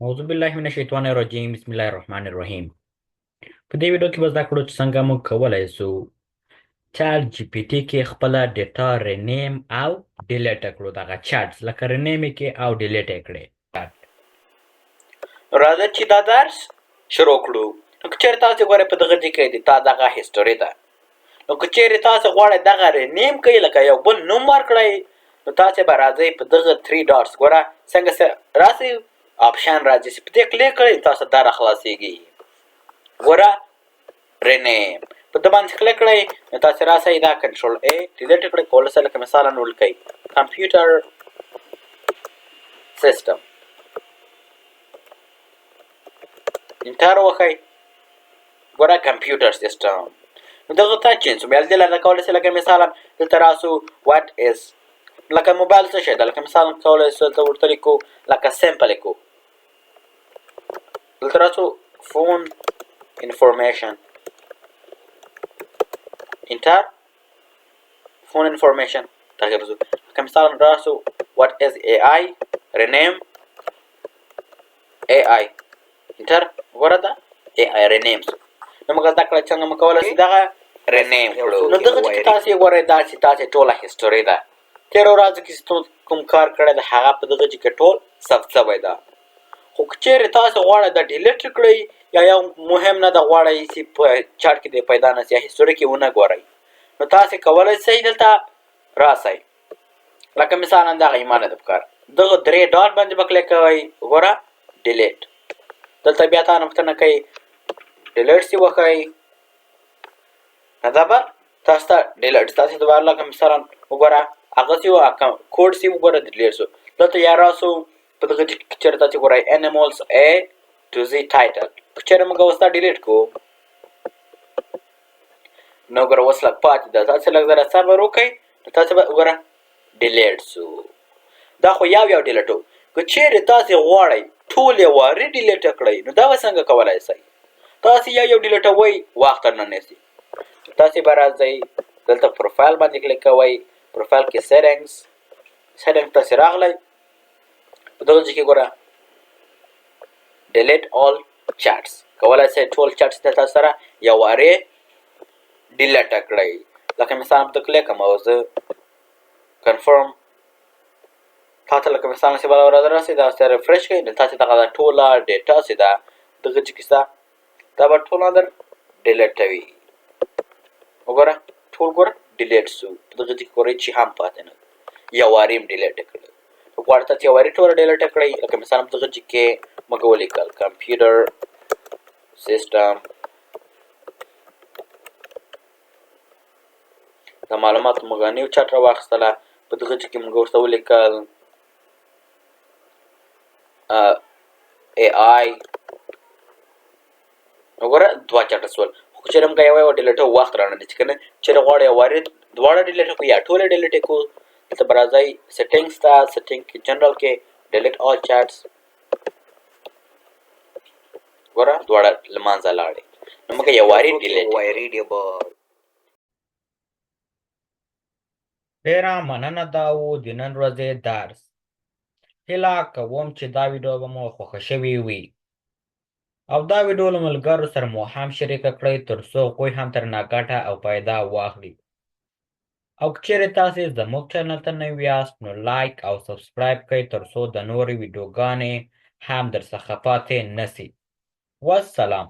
اعوذ بالله من الشیطان الرجیم بسم الله الرحمن الرحیم. په دې ویډیو کې به زده کړو چې څنګه موږ کولی سو چاټ جی پی ټي کې خپله ډیټا رنیم او ډیلیټ کړو. دغه چاټس لکه رنیم یې کې او ډیلیټ یې کړې. راځه چې دا درس شروع کړو. نو که چېرې تاسې ګورئ په دغه ځای کې د تا دغه هسټوري ده. نو که چېرې تاسې غواړئ دغه رنیم کوئ لکه یو بل نوم ورکړئ، نو تاسې به راځئ په دغه 3 ډاټس ګوره څنګه راسئ آپشن راځي چې په دې کلیک کړئ تاسو دا راخلاصېږي. ګوره رنیم په ده باندې کلیک کړئ نو تاسې راسئ دا کنټرول ای ډیلیټ کړئ. کولای سئ لکه مثالا ولیکئ کمپیوټر سیسټم، انټر وښئ. ګوره کمپیوټر سیسټم نو دغه ته چینج شو. بیا دې لاره کولی سئ لکه مثالا دلته راسو واټ از لکه موبایل څه شی ده، لکه مثالا کولی سو دلته ورته لیکو لکه سمپل لیکو. دلته راسو فون انفارمیشن انټر فون انفارمیشن دغه رسو. لکه مثالا راسو واټ از ای آی رنیم ای آی انټر. ګوره دا ای آی رنیم سو. نو موږ زده کړه څنګه موږ کولی سو دغه رنیم کړو. نو دغه چې تاسې ګورئ دا چې تاسې ټوله هسټوري ده تېرو ورځو کې چې کوم کار کړی ده هغه په دغه کې ټول ثبت شوی ده. خو که چېرې تاسې غواړئ دا ډیلیټ کړئ یا یو مهم نه ده غواړئ چې په چاټ کې دې پیدا نه سي یا هسټوري کې ونه ګورئ، نو تاسې کولی سئ دلته راسئ لکه مثالا دغه ایمان ده پکار دغه 3 ډاټ باندې به کلیک کوئ. ګوره ډیلیټ دلته بیا تا نه پوښتنه کوي ډیلیټ سي وښئ. نو دا به تاسو ته ډیلیټ تاسې دوباره لکه مثالا وګوره هغه سي کوډ سي وګوره ډیلیټ سو. دلته یا راسو په دغه کې چېرې تاسې ګورئ انیملز A to Z ټایټل. که چېرې موږ اوس دا ډیلیټ کړو نو ګوره اوس لږ پاتې ده. تاسې لږ ذره صبر وکئ نو تاسې به وګوره ډیلیټ سو. دا خو یو ډیلیټ و. که چېرې تاسې غواړئ ټول یې وارې ډیلیټ کړئ نو دا به څنګه کولی سئ؟ تاسې یو ډیلیټوئ وخت نه نیسي. تاسې به راځئ دلته پروفایل باندې کلیک کوئ. پروفایل کې سیټنګز تاسې راغلی په دغه ځای کې ګوره ډیلیټ آل چاټس کولی سئ ټول چاټس د تاسو سره یو وارې ډیلیټ کړئ. لکه مثالا په کلیک کوم او زه کنفرم تا ته لکه مثالا چې بله ورځ راسي دا ورته ریفرش کړئ نو تاسې دغه ټوله ډیټا چې ده دغه ځای کې شته دا به ټوله در ډیلیټوي. وګوره ټول ګوره ډیلیټ سو. په دغه ځای کې ګورئ چې هم پاتې نه یو وارې هم ډیلیټ کړی. غواړئ تاسې یو وارې ټوله ډیلیټ کړئ لکه مثالا په دغه ځای کې موږ ولیکل کمپیوټر سیسټم د معلوماتو موږ نیو چاټ راواخیستله. په دغه ځای کې موږ ورته ولیکل ای آی. وګوره 2 چاټه سول. خو چېرې موږ یو ډیلیټو وخت رانه نیسي که نه چېرې غواړئ یو وارې دواړه ډیلیټ کړو یا ټولې ډیلیټ کړو دلته به راځئ سیټنګز ته. سیټنګ کې جنرال کې ډیلیټ آل چاټس ګوره دواړه له منځه لاړې. نو موږ یو وارې ډیلیټ ډېره مننه دا و د نن ورځې درس. هیله کوم چې دا ویډیو به مو خوښه شوې وي او دا ویډیو له ملګرو سره مو هم شریکه کړئ ترڅو هغوی هم ترې ګټه او پیدا واخلي. او که چېرې تاسې زموږ چینل ته نوي یاست نو لایک او سبسکرایب کړئ ترڅو د نورې ویډیوګانې هم درڅخه پاتې نه سي. والسلام.